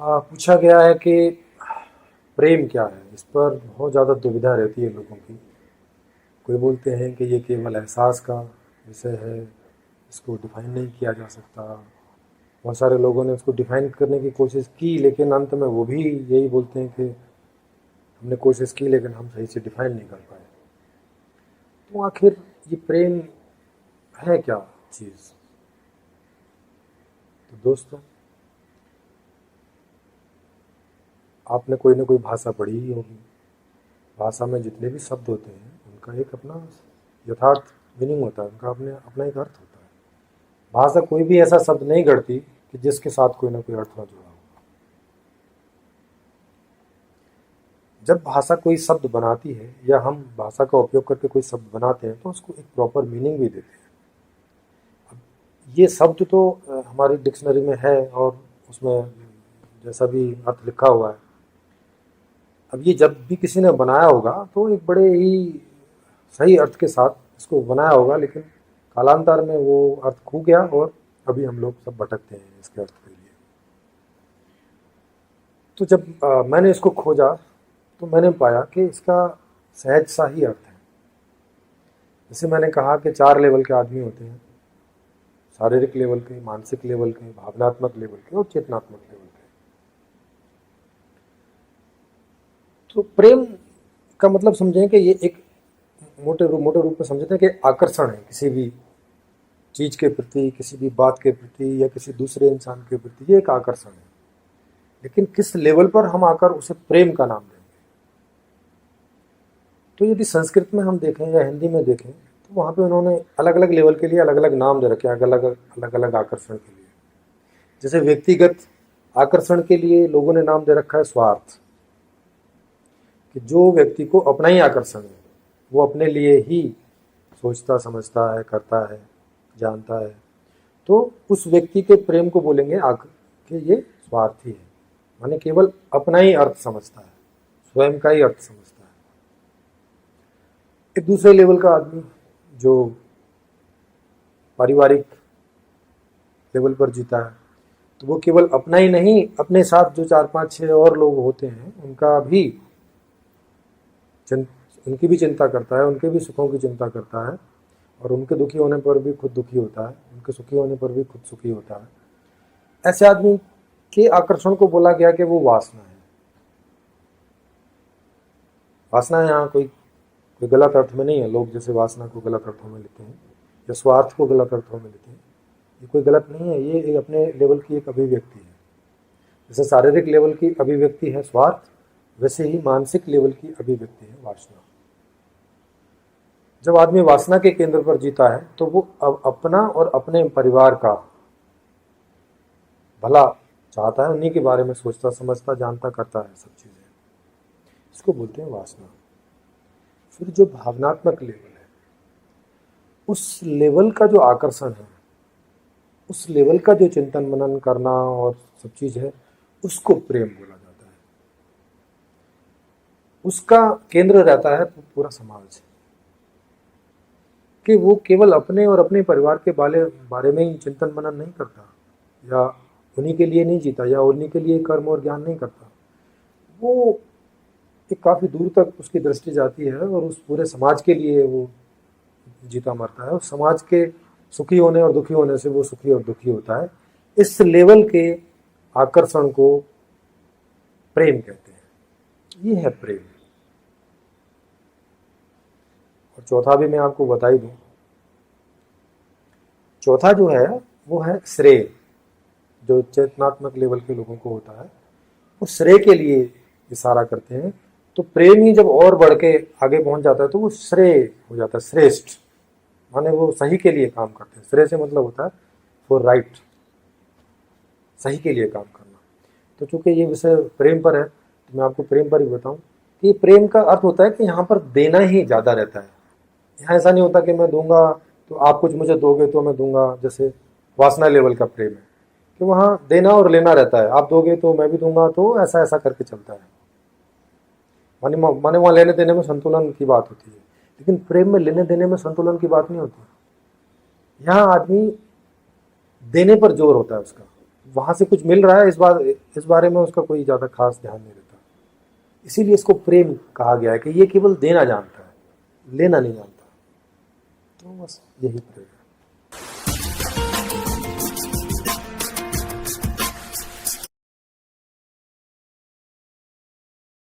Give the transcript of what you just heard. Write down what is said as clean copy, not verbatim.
पूछा गया है कि प्रेम क्या है। इस पर बहुत ज़्यादा दुविधा रहती है लोगों की। कोई बोलते हैं कि ये केवल एहसास का विषय है, इसको डिफाइन नहीं किया जा सकता। बहुत सारे लोगों ने उसको डिफाइन करने की कोशिश की, लेकिन अंत में वो भी यही बोलते हैं कि हमने कोशिश की लेकिन हम सही से डिफाइन नहीं कर पाए। तो आखिर ये प्रेम है क्या चीज़? तो दोस्तों, आपने कोई ना कोई भाषा पढ़ी ही होगी। भाषा में जितने भी शब्द होते हैं उनका एक अपना यथार्थ मीनिंग होता है, उनका अपने अपना एक अर्थ होता है। भाषा कोई भी ऐसा शब्द नहीं गढ़ती कि जिसके साथ कोई ना कोई अर्थ ना जुड़ा हो। जब भाषा कोई शब्द बनाती है या हम भाषा का उपयोग करके कोई शब्द बनाते हैं तो उसको एक प्रॉपर मीनिंग भी देते हैं। अब ये शब्द तो हमारी डिक्शनरी में है और उसमें जैसा भी अर्थ लिखा हुआ है। अब ये जब भी किसी ने बनाया होगा तो एक बड़े ही सही अर्थ के साथ इसको बनाया होगा, लेकिन कालांतर में वो अर्थ खो गया और अभी हम लोग सब भटकते हैं इसके अर्थ के लिए। तो जब मैंने इसको खोजा तो मैंने पाया कि इसका सहज सा ही अर्थ है। जैसे मैंने कहा कि 4 लेवल के आदमी होते हैं, शारीरिक लेवल के, मानसिक लेवल के, भावनात्मक लेवल के और चेतनात्मक लेवल के। तो प्रेम का मतलब समझें कि ये एक मोटे रूप में समझते हैं कि आकर्षण है किसी भी चीज़ के प्रति, किसी भी बात के प्रति या किसी दूसरे इंसान के प्रति। ये एक आकर्षण है, लेकिन किस लेवल पर हम आकर उसे प्रेम का नाम देंगे। तो यदि संस्कृत में हम देखें या हिंदी में देखें तो वहाँ पे उन्होंने अलग अलग लेवल के लिए अलग अलग नाम दे रखे हैं, अलग अलग आकर्षण के लिए। जैसे व्यक्तिगत आकर्षण के लिए लोगों ने नाम दे रखा है स्वार्थ, कि जो व्यक्ति को अपना ही आकर्षण है, वो अपने लिए ही सोचता समझता है, करता है, जानता है, तो उस व्यक्ति के प्रेम को बोलेंगे कि ये स्वार्थी है, माने केवल अपना ही अर्थ समझता है, स्वयं का ही अर्थ समझता है। एक दूसरे लेवल का आदमी जो पारिवारिक लेवल पर जीता है, तो वो केवल अपना ही नहीं, अपने साथ जो 4-5-6 और लोग होते हैं उनकी भी चिंता करता है, उनके भी सुखों की चिंता करता है, और उनके दुखी होने पर भी खुद दुखी होता है, उनके सुखी होने पर भी खुद सुखी होता है। ऐसे आदमी के आकर्षण को बोला गया कि वो वासना है। वासना यहाँ कोई गलत अर्थ में नहीं है। लोग जैसे वासना को गलत अर्थों में लेते हैं या स्वार्थ को गलत अर्थों में लेते हैं, ये कोई गलत नहीं है। ये एक अपने लेवल की एक अभिव्यक्ति है। जैसे शारीरिक लेवल की अभिव्यक्ति है स्वार्थ, वैसे ही मानसिक लेवल की अभिव्यक्ति है वासना। जब आदमी वासना के केंद्र पर जीता है तो वो अब अपना और अपने परिवार का भला चाहता है, उन्हीं के बारे में सोचता समझता जानता करता है सब चीज़ें। इसको बोलते हैं वासना। फिर जो भावनात्मक लेवल है, उस लेवल का जो आकर्षण है, उस लेवल का जो चिंतन मनन करना और सब चीज़ है, उसको प्रेम बोला जाता है। उसका केंद्र रहता है पूरा समाज, कि वो केवल अपने और अपने परिवार के बारे में ही चिंतन मनन नहीं करता, या उन्हीं के लिए नहीं जीता, या उन्हीं के लिए कर्म और ज्ञान नहीं करता। वो एक काफ़ी दूर तक उसकी दृष्टि जाती है और उस पूरे समाज के लिए वो जीता मरता है। उस समाज के सुखी होने और दुखी होने से वो सुखी और दुखी होता है। इस लेवल के आकर्षण को प्रेम कहते हैं। ये है प्रेम। और चौथा भी मैं आपको बता ही दूं। चौथा जो है वो है श्रेय। जो चेतनात्मक लेवल के लोगों को होता है वो श्रेय के लिए इशारा करते हैं। तो प्रेम ही जब और बढ़ के आगे पहुंच जाता है तो वो श्रेय हो जाता है, श्रेष्ठ, माने वो सही के लिए काम करते हैं। श्रेय से मतलब होता है फॉर राइट, सही के लिए काम करना। तो चूंकि ये विषय प्रेम पर है तो मैं आपको प्रेम पर ही बताऊं कि प्रेम का अर्थ होता है कि यहाँ पर देना ही ज़्यादा रहता है। यहाँ ऐसा नहीं होता कि मैं दूंगा तो आप कुछ मुझे दोगे तो मैं दूंगा, जैसे वासना लेवल का प्रेम है कि वहाँ देना और लेना रहता है। आप दोगे तो मैं भी दूंगा, तो ऐसा ऐसा करके चलता है। माने वहाँ लेने देने में संतुलन की बात होती है, लेकिन प्रेम में लेने देने में संतुलन की बात नहीं होती। यहाँ आदमी देने पर जोर होता है उसका, वहाँ से कुछ मिल रहा है, इस बारे में उसका कोई ज़्यादा खास ध्यान नहीं रहता। इसीलिए इसको प्रेम कहा गया है कि ये केवल देना जानता है, लेना नहीं जानता। तो बस यही प्रेम है।